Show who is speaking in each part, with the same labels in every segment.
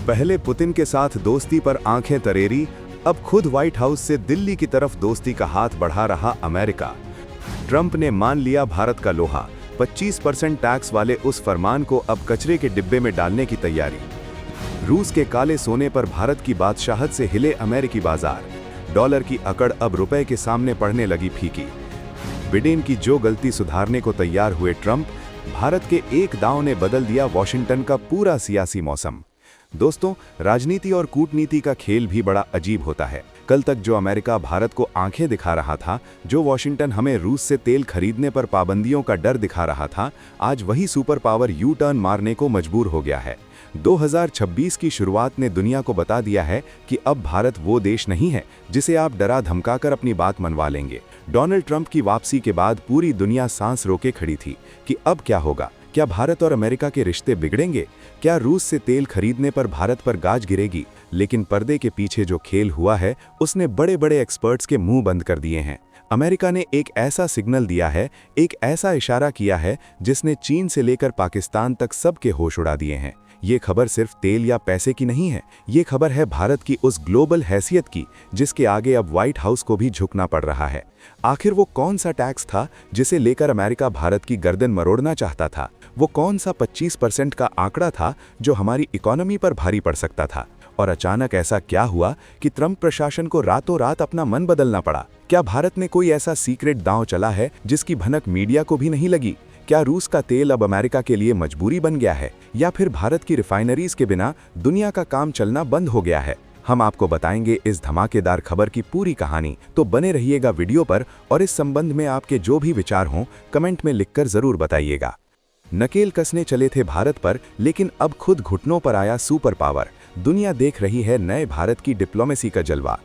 Speaker 1: पहले पुतिन के साथ दोस्ती पर आंखें तरेरी, अब खुद व्हाइट हाउस से दिल्ली की तरफ दोस्ती का हाथ बढ़ा रहा अमेरिका। ट्रंप ने मान लिया भारत का लोहा, 25% टैक्स वाले उस फरमान को अब कचरे के डिब्बे में डालने की तैयारी। रूस के काले सोने पर भारत की बादशाहत से हिले अमेरिकी बाजार, डॉलर की अकड़ अब रुपए के सामने पड़ने लगी फीकी। बिडेन की जो गलती सुधारने को तैयार हुए ट्रंप, भारत के एक दांव ने बदल दिया वॉशिंगटन का पूरा सियासी मौसम। दोस्तों, राजनीति और कूटनीति का खेल भी बड़ा अजीब होता है। कल तक जो अमेरिका भारत को आंखें दिखा रहा था, जो वॉशिंगटन हमें रूस से तेल खरीदने पर पाबंदियों का डर दिखा रहा था, आज वही सुपर पावर यू टर्न मारने को मजबूर हो गया है। 2026 की शुरुआत ने दुनिया को बता दिया है कि अब भारत वो देश नहीं है जिसे आप डरा धमकाकर अपनी बात मनवा लेंगे। डोनाल्ड ट्रंप की वापसी के बाद पूरी दुनिया सांस रोके खड़ी थी कि अब क्या होगा। क्या भारत और अमेरिका के रिश्ते बिगड़ेंगे? क्या रूस से तेल खरीदने पर भारत पर गाज गिरेगी? लेकिन पर्दे के पीछे जो खेल हुआ है, उसने बड़े बड़े एक्सपर्ट्स के मुंह बंद कर दिए हैं। अमेरिका ने एक ऐसा सिग्नल दिया है, एक ऐसा इशारा किया है जिसने चीन से लेकर पाकिस्तान तक सबके होश उड़ा दिए हैं। ये खबर सिर्फ तेल या पैसे की नहीं है, ये खबर है भारत की उस ग्लोबल हैसियत की जिसके आगे अब व्हाइट हाउस को भी झुकना पड़ रहा है। आखिर वो कौन सा टैक्स था जिसे लेकर अमेरिका भारत की गर्दन मरोड़ना चाहता था? वो कौन सा 25% का आंकड़ा था जो हमारी इकोनॉमी पर भारी पड़ सकता था? और अचानक ऐसा क्या हुआ कि ट्रंप प्रशासन को रातों रात अपना मन बदलना पड़ा? क्या भारत में कोई ऐसा सीक्रेट दांव चला है जिसकी भनक मीडिया को भी नहीं लगी? क्या रूस का तेल अब अमेरिका के लिए मजबूरी बन गया है, या फिर भारत की रिफाइनरीज के बिना दुनिया का काम चलना बंद हो गया है? हम आपको बताएंगे इस धमाकेदार खबर की पूरी कहानी, तो बने रहिएगा वीडियो पर। और इस संबंध में आपके जो भी विचार हों, कमेंट में लिखकर जरूर बताइएगा। नकेल कसने चले थे भारत पर, लेकिन अब खुद घुटनों पर आया सुपर पावर। दुनिया देख रही है नए भारत की डिप्लोमेसी का जलवा।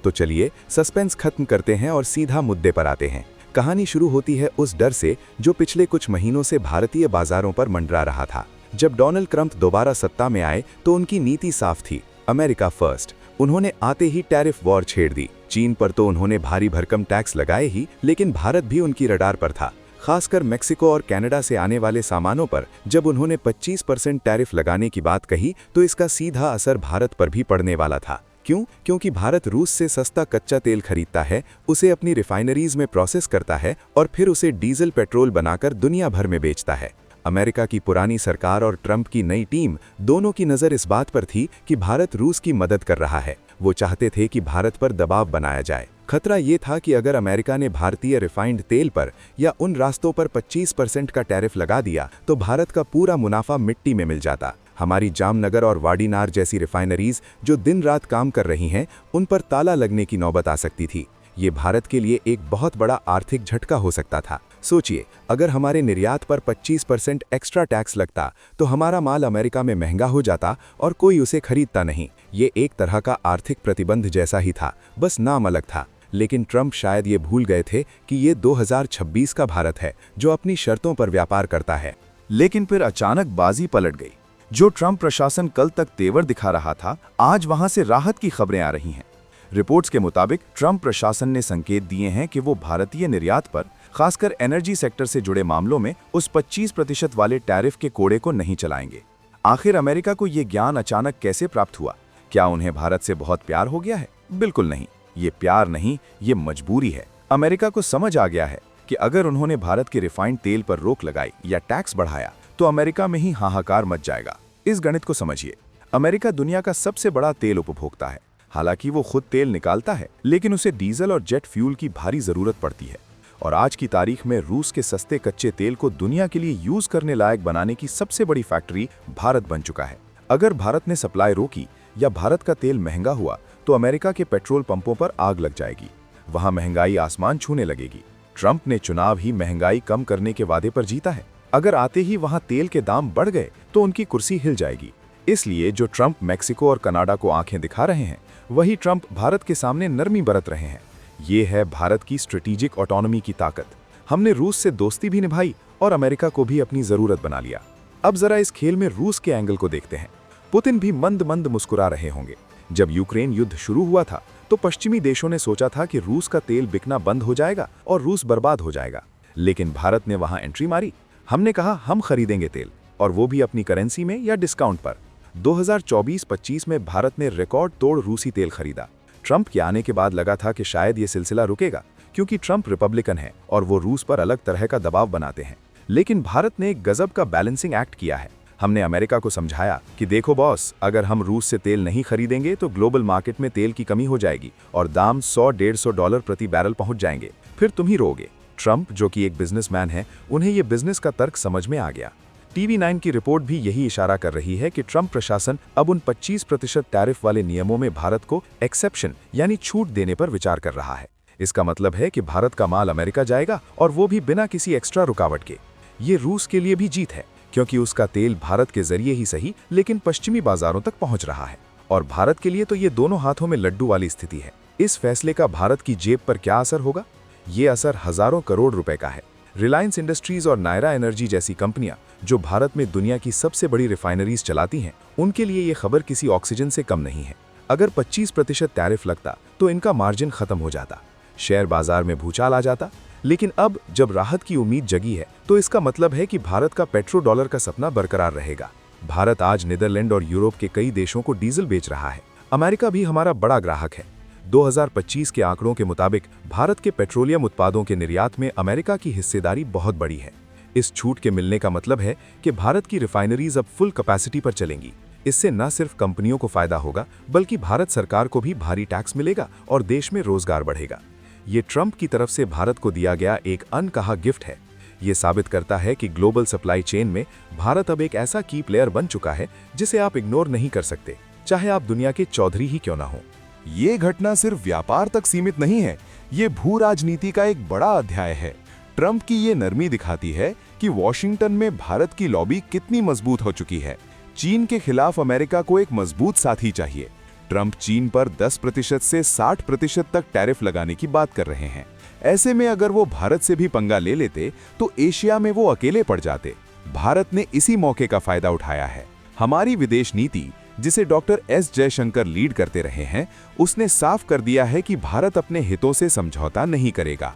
Speaker 1: तो चलिए सस्पेंस खत्म करते हैं और सीधा मुद्दे पर आते हैं। कहानी शुरू होती है उस डर से जो पिछले कुछ महीनों से भारतीय बाजारों पर मंडरा रहा था। जब डोनाल्ड ट्रंप दोबारा सत्ता में आए तो उनकी नीति साफ थी, अमेरिका फर्स्ट। उन्होंने आते ही टैरिफ वॉर छेड़ दी। चीन पर तो उन्होंने भारी भरकम टैक्स लगाए ही, लेकिन भारत भी उनकी रडार पर था। खासकर मेक्सिको और कनाडा से आने वाले सामानों पर जब उन्होंने 25% टैरिफ लगाने की बात कही तो इसका सीधा असर भारत पर भी पड़ने वाला था। क्यों? क्योंकि भारत रूस से सस्ता कच्चा तेल खरीदता है, उसे अपनी रिफाइनरीज में प्रोसेस करता है और फिर उसे डीजल पेट्रोल बनाकर दुनिया भर में बेचता है। अमेरिका की पुरानी सरकार और ट्रंप की नई टीम दोनों की नज़र इस बात पर थी कि भारत रूस की मदद कर रहा है। वो चाहते थे कि भारत पर दबाव बनाया जाए। खतरा ये था कि अगर अमेरिका ने भारतीय रिफाइंड तेल पर या उन रास्तों पर 25% का टैरिफ लगा दिया तो भारत का पूरा मुनाफा मिट्टी में मिल जाता। हमारी जामनगर और वाडीनार जैसी रिफाइनरीज जो दिन रात काम कर रही हैं, उन पर ताला लगने की नौबत आ सकती थी। ये भारत के लिए एक बहुत बड़ा आर्थिक झटका हो सकता था। सोचिए, अगर हमारे निर्यात पर 25% एक्स्ट्रा टैक्स लगता तो हमारा माल अमेरिका में महंगा हो जाता और कोई उसे खरीदता नहीं। ये एक तरह का आर्थिक प्रतिबंध जैसा ही था, बस नाम अलग था। लेकिन ट्रंप शायद ये भूल गए थे कि ये 2026 का भारत है जो अपनी शर्तों पर व्यापार करता है।
Speaker 2: लेकिन फिर अचानक बाजी पलट गई। जो ट्रंप प्रशासन कल तक तेवर दिखा रहा था, आज वहां से राहत की खबरें आ रही हैं। रिपोर्ट्स के मुताबिक ट्रंप प्रशासन ने संकेत दिए हैं कि वो भारतीय निर्यात पर, खासकर एनर्जी सेक्टर से जुड़े मामलों में उस 25% वाले टैरिफ के कोड़े को नहीं चलाएंगे। आखिर अमेरिका को ये ज्ञान अचानक कैसे प्राप्त हुआ? क्या उन्हें भारत से बहुत प्यार हो गया है? बिल्कुल नहीं, ये प्यार नहीं, ये मजबूरी है। अमेरिका को समझ आ गया है कि अगर उन्होंने भारत के रिफाइंड तेल पर रोक लगाई या टैक्स बढ़ाया तो अमेरिका में ही हाहाकार मच जाएगा। इस गणित को समझिए। अमेरिका दुनिया का सबसे बड़ा तेल उपभोक्ता है। हालांकि वो खुद तेल निकालता है, लेकिन उसे डीजल और जेट फ्यूल की भारी जरूरत पड़ती है। और आज की तारीख में रूस के सस्ते कच्चे तेल को दुनिया के लिए यूज करने लायक बनाने की सबसे बड़ी फैक्ट्री भारत बन चुका है। अगर भारत ने सप्लाई रोकी या भारत का तेल महंगा हुआ तो अमेरिका के पेट्रोल पंपों पर आग लग जाएगी। वहां महंगाई आसमान छूने लगेगी। ट्रंप ने चुनाव ही महंगाई कम करने के वादे पर जीता है। अगर आते ही वहां तेल के दाम बढ़ गए तो उनकी कुर्सी हिल जाएगी। इसलिए जो ट्रंप मेक्सिको और कनाडा को आंखें दिखा रहे हैं, वही ट्रंप भारत के सामने नरमी बरत रहे हैं। ये है भारत की स्ट्रेटेजिक ऑटोनॉमी की ताकत। हमने रूस से दोस्ती भी निभाई और अमेरिका को भी अपनी जरूरत बना लिया। अब जरा इस खेल में रूस के एंगल को देखते हैं। पुतिन भी मंद मंद मुस्कुरा रहे होंगे। जब यूक्रेन युद्ध शुरू हुआ था तो पश्चिमी देशों ने सोचा था कि रूस का तेल बिकना बंद हो जाएगा और रूस बर्बाद हो जाएगा। लेकिन भारत ने वहां एंट्री मारी। हमने कहा हम खरीदेंगे तेल, और वो भी अपनी करेंसी में या डिस्काउंट पर। 2024-25 में भारत ने रिकॉर्ड तोड़ रूसी तेल खरीदा। ट्रंप के आने के बाद लगा था कि शायद ये सिलसिला रुकेगा, क्योंकि ट्रंप रिपब्लिकन है और वो रूस पर अलग तरह का दबाव बनाते हैं। लेकिन भारत ने एक गजब का बैलेंसिंग एक्ट किया है। हमने अमेरिका को समझाया कि देखो बॉस, अगर हम रूस से तेल नहीं खरीदेंगे तो ग्लोबल मार्केट में तेल की कमी हो जाएगी और दाम $100-150 प्रति बैरल पहुंच जाएंगे, फिर तुम ही रोगे। ट्रंप, जो कि एक बिजनेसमैन है, उन्हें ये बिजनेस का तर्क समझ में आ गया। TV9 की रिपोर्ट भी यही इशारा कर रही है कि ट्रंप प्रशासन अब उन 25% टैरिफ वाले नियमों में भारत को एक्सेप्शन यानी छूट देने पर विचार कर रहा है। इसका मतलब है कि भारत का माल अमेरिका जाएगा और वो भी बिना किसी एक्स्ट्रा रुकावट के। ये रूस के लिए भी जीत है, क्योंकि उसका तेल भारत के जरिए ही सही लेकिन पश्चिमी बाजारों तक पहुंच रहा है, और भारत के लिए तो ये दोनों हाथों में लड्डू वाली स्थिति है। इस फैसले का भारत की जेब पर क्या असर होगा? ये असर हजारों करोड़ रुपए का है। रिलायंस इंडस्ट्रीज और नायरा एनर्जी जैसी कंपनियां, जो भारत में दुनिया की सबसे बड़ी रिफाइनरीज चलाती हैं, उनके लिए ये खबर किसी ऑक्सीजन से कम नहीं है। अगर 25% टैरिफ लगता तो इनका मार्जिन खत्म हो जाता, शेयर बाजार में भूचाल आ जाता। लेकिन अब जब राहत की उम्मीद जगी है, तो इसका मतलब है कि भारत का पेट्रो डॉलर का सपना बरकरार रहेगा। भारत आज नीदरलैंड और यूरोप के कई देशों को डीजल बेच रहा है। अमेरिका भी हमारा बड़ा ग्राहक है। 2025 के आंकड़ों के मुताबिक भारत के पेट्रोलियम उत्पादों के निर्यात में अमेरिका की हिस्सेदारी बहुत बड़ी है। इस छूट के मिलने का मतलब है कि भारत की रिफाइनरीज अब फुल कैपेसिटी पर चलेंगी। इससे न सिर्फ कंपनियों को फायदा होगा, बल्कि भारत सरकार को भी भारी टैक्स मिलेगा और देश में रोजगार बढ़ेगा। ये ट्रंप की तरफ से भारत को दिया गया एक अनकहा गिफ्ट है। ये साबित करता है कि ग्लोबल सप्लाई चेन में भारत अब एक ऐसा की प्लेयर बन चुका है जिसे आप इग्नोर नहीं कर सकते, चाहे आप दुनिया के चौधरी ही क्यों ना हो।
Speaker 3: ये घटना सिर्फ व्यापार तक सीमित नहीं है, ये भू राजनीति का एक बड़ा अध्याय है। ट्रंप की ये नरमी दिखाती है कि वॉशिंगटन में भारत की लॉबी कितनी मजबूत हो चुकी है। चीन के खिलाफ अमेरिका को एक मजबूत साथी चाहिए। ट्रंप चीन पर 10% से 60% तक टैरिफ लगाने की बात कर रहे हैं। ऐसे में अगर वो भारत से भी पंगा ले लेते तो एशिया में वो अकेले पड़ जाते। भारत ने इसी मौके का फायदा उठाया है। हमारी विदेश नीति, जिसे डॉक्टर एस जयशंकर लीड करते रहे हैं, उसने साफ कर दिया है कि भारत अपने हितों से समझौता नहीं करेगा।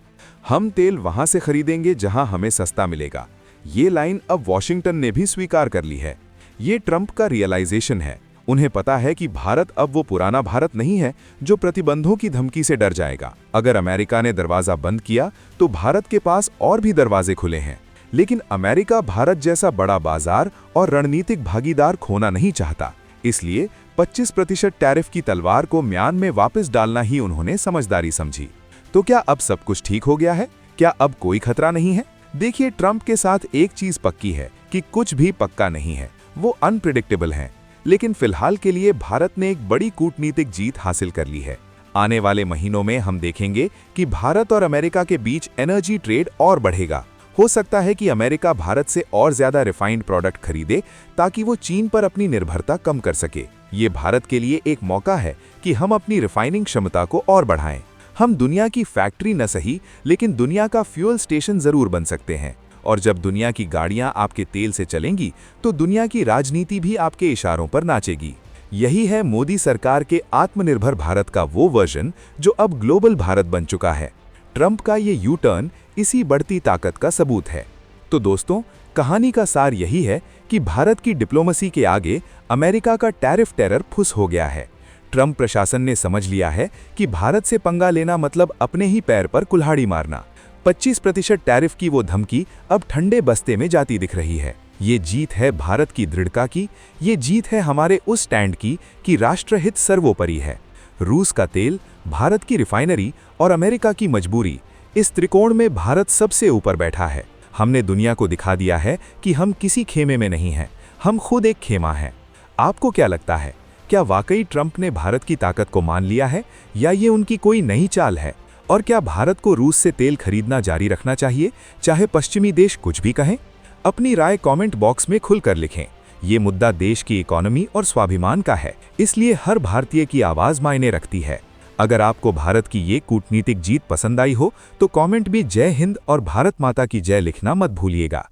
Speaker 3: हम तेल वहां से खरीदेंगे जहां हमें सस्ता मिलेगा। ये लाइन अब वॉशिंगटन ने भी स्वीकार कर ली है। ये ट्रंप का रियलाइजेशन है। उन्हें पता है कि भारत अब वो पुराना भारत नहीं है जो प्रतिबंधों की धमकी से डर जाएगा। अगर अमेरिका ने दरवाजा बंद किया तो भारत के पास और भी दरवाजे खुले हैं। लेकिन अमेरिका भारत जैसा बड़ा बाजार और रणनीतिक भागीदार खोना नहीं चाहता। इसलिए 25% टैरिफ की तलवार को म्यान में वापस डालना ही उन्होंने समझदारी समझी। तो क्या अब सब कुछ ठीक हो गया है? क्या अब कोई खतरा नहीं है? देखिए, ट्रंप के साथ एक चीज पक्की है कि कुछ भी पक्का नहीं है। वो अनप्रिडिक्टेबल हैं। लेकिन फिलहाल के लिए भारत ने एक बड़ी कूटनीतिक जीत हासिल कर ली है। आने वाले महीनों में हम देखेंगे कि भारत और अमेरिका के बीच एनर्जी ट्रेड और बढ़ेगा। हो सकता है कि अमेरिका भारत से और ज्यादा रिफाइंड प्रोडक्ट खरीदे ताकि वो चीन पर अपनी निर्भरता कम कर सके। ये भारत के लिए एक मौका है कि हम अपनी रिफाइनिंग क्षमता को और बढ़ाएं। हम दुनिया की फैक्ट्री न सही, लेकिन दुनिया का फ्यूल स्टेशन जरूर बन सकते हैं। और जब दुनिया की गाड़ियां आपके तेल से चलेंगी तो दुनिया की राजनीति भी आपके इशारों पर नाचेगी। यही है मोदी सरकार के आत्मनिर्भर भारत का वो वर्जन जो अब ग्लोबल भारत बन चुका है। ट्रंप का ये यू टर्न इसी बढ़ती ताकत का सबूत है। तो दोस्तों, कहानी का सार यही है कि भारत की डिप्लोमेसी के आगे अमेरिका का टैरिफ टेरर फुस हो गया है। ट्रंप प्रशासन ने समझ लिया है कि भारत से पंगा लेना मतलब अपने ही पैर पर कुल्हाड़ी मारना। 25% टैरिफ की वो धमकी अब ठंडे बस्ते में जाती दिख रही है। ये जीत है भारत की दृढ़ता की। ये जीत है हमारे उस स्टैंड की कि राष्ट्रहित सर्वोपरि है। रूस का तेल, भारत की रिफाइनरी और अमेरिका की मजबूरी, इस त्रिकोण में भारत सबसे ऊपर बैठा है। हमने दुनिया को दिखा दिया है कि हम किसी खेमे में नहीं हैं, हम खुद एक खेमा हैं। आपको क्या लगता है, क्या वाकई ट्रंप ने भारत की ताकत को मान लिया है या ये उनकी कोई नई चाल है? और क्या भारत को रूस से तेल खरीदना जारी रखना चाहिए, चाहे पश्चिमी देश कुछ भी कहें? अपनी राय कमेंट बॉक्स में खुलकर लिखें। ये मुद्दा देश की इकोनॉमी और स्वाभिमान का है, इसलिए हर भारतीय की आवाज मायने रखती है। अगर आपको भारत की ये कूटनीतिक जीत पसंद आई हो तो कमेंट भी जय हिंद और भारत माता की जय लिखना मत भूलिएगा।